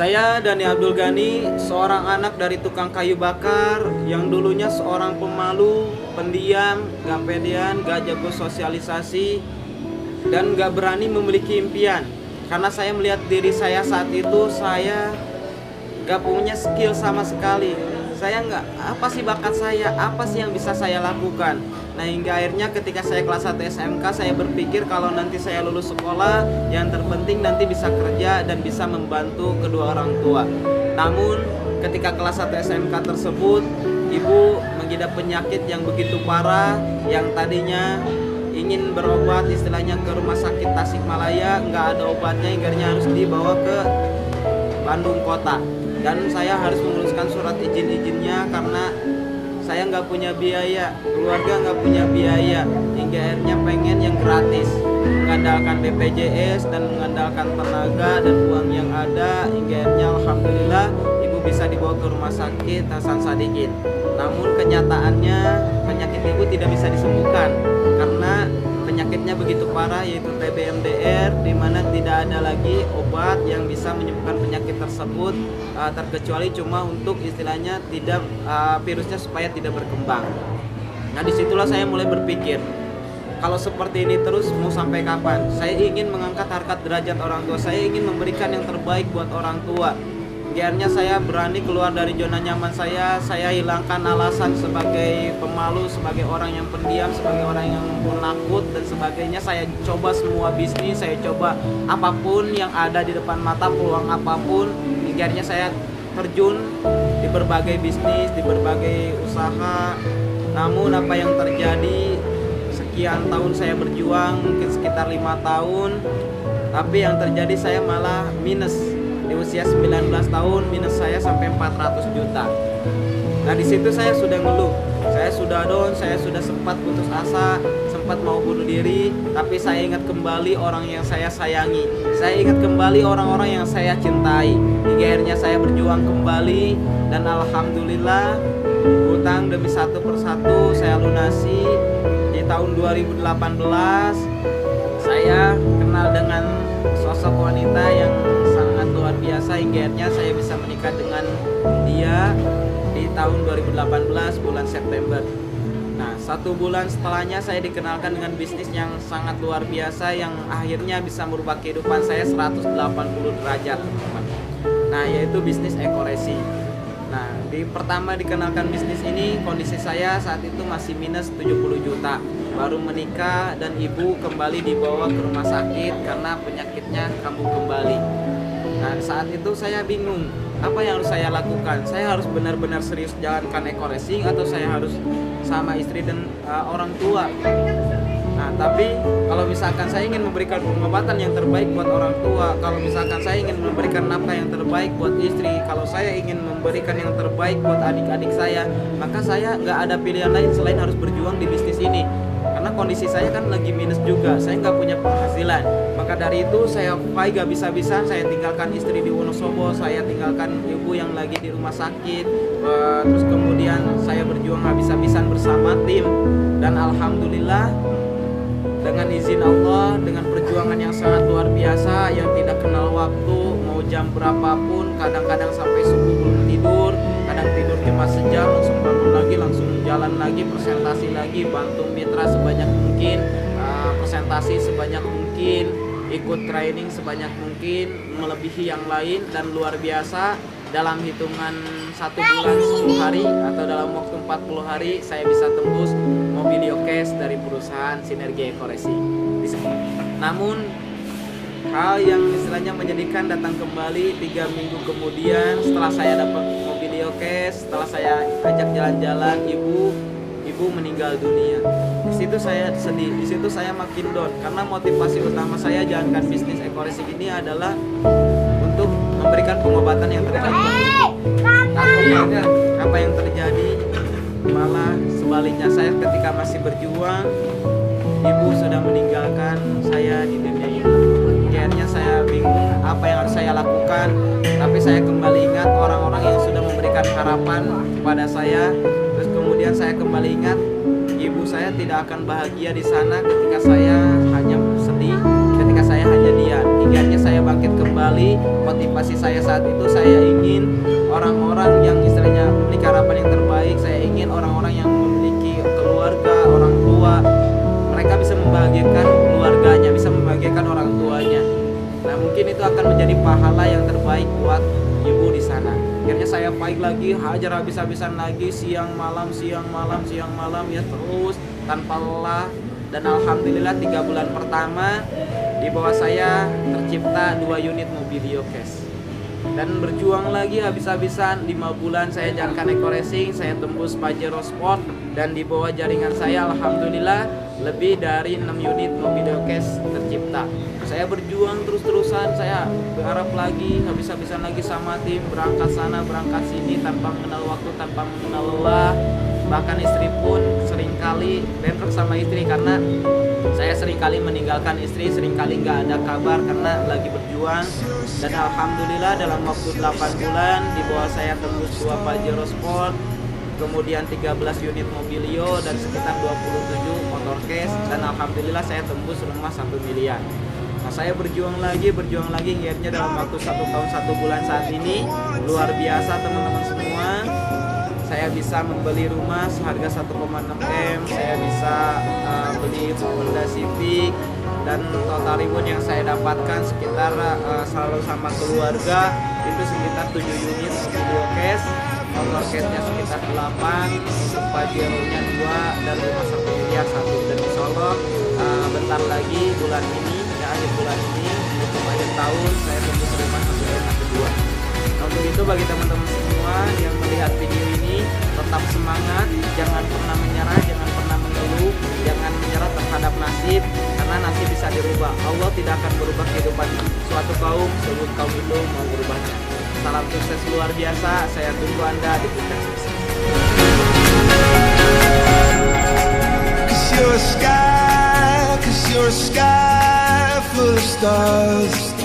Saya Dani Abdul Ghani, seorang anak dari tukang kayu bakar yang dulunya seorang pemalu, pendiam, gak pedean, gak jago sosialisasi, dan gak berani memiliki impian. Karena saya melihat diri saya saat itu, saya gak punya skill sama sekali. Saya nggak, apa sih bakat saya, apa sih yang bisa saya lakukan. Nah, hingga akhirnya ketika saya kelas 1 SMK, saya berpikir kalau nanti saya lulus sekolah, yang terpenting nanti bisa kerja dan bisa membantu kedua orang tua. Namun ketika kelas 1 SMK tersebut, ibu mengidap penyakit yang begitu parah, yang tadinya ingin berobat istilahnya ke rumah sakit Tasikmalaya, nggak ada obatnya, hingga harus dibawa ke Bandung kota. Dan saya harus menguruskan surat izin-izinnya karena saya nggak punya biaya, keluarga nggak punya biaya, hingga akhirnya pengen yang gratis, mengandalkan BPJS dan mengandalkan tenaga dan uang yang ada, hingga akhirnya alhamdulillah ibu bisa dibawa ke rumah sakit Hasan Sadikin. Namun kenyataannya penyakit ibu tidak bisa disembuhkan karena penyakitnya begitu parah, yaitu TB MDR, di mana tidak ada lagi obat yang bisa menyembuhkan penyakit tersebut, terkecuali cuma untuk istilahnya tidak virusnya supaya tidak berkembang. Nah, disitulah saya mulai berpikir, kalau seperti ini terus mau sampai kapan? Saya ingin mengangkat harkat derajat orang tua, saya ingin memberikan yang terbaik buat orang tua. Akhirnya saya berani keluar dari zona nyaman saya hilangkan alasan sebagai pemalu, sebagai orang yang pendiam, sebagai orang yang penakut dan sebagainya. Saya coba semua bisnis, saya coba apapun yang ada di depan mata, peluang apapun. Akhirnya saya terjun di berbagai bisnis, di berbagai usaha. Namun apa yang terjadi, sekian tahun saya berjuang, mungkin sekitar 5 tahun, tapi yang terjadi saya malah minus. Di usia 19 tahun minus saya sampai 400 juta. Nah, di situ saya sudah ngeluh, saya sudah down, saya sudah sempat putus asa, sempat mau bunuh diri, tapi saya ingat kembali orang yang saya sayangi, saya ingat kembali orang-orang yang saya cintai. Hingga akhirnya saya berjuang kembali dan alhamdulillah hutang demi satu persatu saya lunasi. Di tahun 2018 saya kenal dengan sosok wanita yang sangat luar biasa, hingga akhirnya saya bisa menikah dengan dia di tahun 2018 bulan September. Nah, 1 bulan setelahnya saya dikenalkan dengan bisnis yang sangat luar biasa yang akhirnya bisa merubah kehidupan saya 180 derajat, teman-teman. Nah, yaitu bisnis Eco-Resi. Nah, pertama dikenalkan bisnis ini, kondisi saya saat itu masih minus 70 juta. Baru menikah dan ibu kembali dibawa ke rumah sakit karena penyakitnya kambuh kembali. Nah, saat itu saya bingung, apa yang harus saya lakukan? Saya harus benar-benar serius jalankan Eco-Resi atau saya harus sama istri dan orang tua? Nah, tapi kalau misalkan saya ingin memberikan pengobatan yang terbaik buat orang tua, kalau misalkan saya ingin memberikan nafkah yang terbaik buat istri, kalau saya ingin memberikan yang terbaik buat adik-adik saya, maka saya nggak ada pilihan lain selain harus berjuang di bisnis ini. Karena kondisi saya kan lagi minus juga, saya nggak punya penghasilan. Maka dari itu saya fight gak bisa-bisaan, saya tinggalkan istri di Wonosobo, saya tinggalkan ibu yang lagi di rumah sakit, terus kemudian saya berjuang habis-habisan bersama tim. Dan alhamdulillah dengan izin Allah, dengan perjuangan yang sangat luar biasa, yang tidak kenal waktu, mau jam berapapun, kadang-kadang sampai subuh belum tidur, kadang tidur cuma sejam, langsung bangun lagi, langsung jalan lagi, presentasi lagi, bantu mitra sebanyak mungkin, presentasi sebanyak mungkin, ikut training sebanyak mungkin, melebihi yang lain, dan luar biasa dalam hitungan 1 bulan 10 hari atau dalam waktu 40 hari saya bisa tembus mobilio cash dari perusahaan Sinergi Eco-Resi. Namun hal yang istilahnya menyedihkan datang kembali 3 minggu kemudian setelah saya dapat mobilio cash, setelah saya ajak jalan-jalan, ibu meninggal dunia. Di situ saya sedih, di situ saya makin down karena motivasi utama saya jalankan bisnis Eco-Resi ini adalah untuk memberikan pengobatan yang terbaik. Tapi apa yang terjadi malah sebaliknya, saya ketika masih berjuang, ibu sudah meninggalkan saya di dunia ini. Akhirnya saya bingung apa yang harus saya lakukan, tapi saya kembali ingat orang-orang yang sudah memberikan harapan kepada saya. Terus kemudian saya kembali ingat ibu saya tidak akan bahagia di sana ketika saya hanya sedih, ketika saya hanya diam. Hingga saya bangkit kembali. Motivasi saya saat itu, saya ingin orang-orang yang istilahnya memiliki harapan yang terbaik. Saya ingin orang-orang yang memiliki keluarga, orang tua, mereka bisa membahagiakan keluarganya, bisa membahagiakan orang tuanya. Nah, mungkin itu akan menjadi pahala yang terbaik buat ibu di sana. Akhirnya saya fight lagi, hajar habis-habisan lagi, siang malam ya, terus tanpa lelah. Dan alhamdulillah 3 bulan pertama di bawah saya tercipta 2 unit Mobilio Cash. Dan berjuang lagi habis-habisan 5 bulan saya jalankan Eco Racing, saya tembus Pajero Sport, dan di bawah jaringan saya alhamdulillah lebih dari 6 unit Mobilio Cash tercipta. Saya berjuang terus-terusan, saya berharap lagi, habis-habisan lagi sama tim, berangkat sana, berangkat sini, tanpa mengenal waktu, tanpa mengenal lelah. Bahkan istri pun seringkali bentrok sama istri, karena saya seringkali meninggalkan istri, seringkali nggak ada kabar karena lagi berjuang. Dan alhamdulillah dalam waktu 8 bulan di bawah saya tembus 2 Pajero Sport, kemudian 13 unit Mobilio, dan sekitar 27 motor cash, dan alhamdulillah saya tembus rumah 1 miliar. Nah, saya berjuang lagi, akhirnya dalam waktu 1 tahun 1 bulan saat ini, luar biasa teman-teman semua. Saya bisa membeli rumah seharga 1,6 M, saya bisa beli Honda Civic, dan total reward yang saya dapatkan sekitar selalu sama keluarga itu sekitar 7 unit Mobilio Cash, motor cashnya sekitar 8, untuk Pajero-nya 2, dan rumah 1 miliar 1. Dan insya Allah bentar lagi bulan ini, ya akhir bulan ini, untuk akhir tahun saya tembus rumah 1 miliar kedua. Nah, untuk itu bagi teman-teman semua yang melihat video ini, tetap semangat, jangan pernah menyerah, jangan pernah mengeluh, jangan menyerah terhadap nasib, karena nasib bisa dirubah. Allah tidak akan berubah kehidupan suatu kaum sebelum kaum itu mau berubahnya. Salam sukses luar biasa, saya tunggu Anda di puncak sukses. Cause you're a sky full of stars.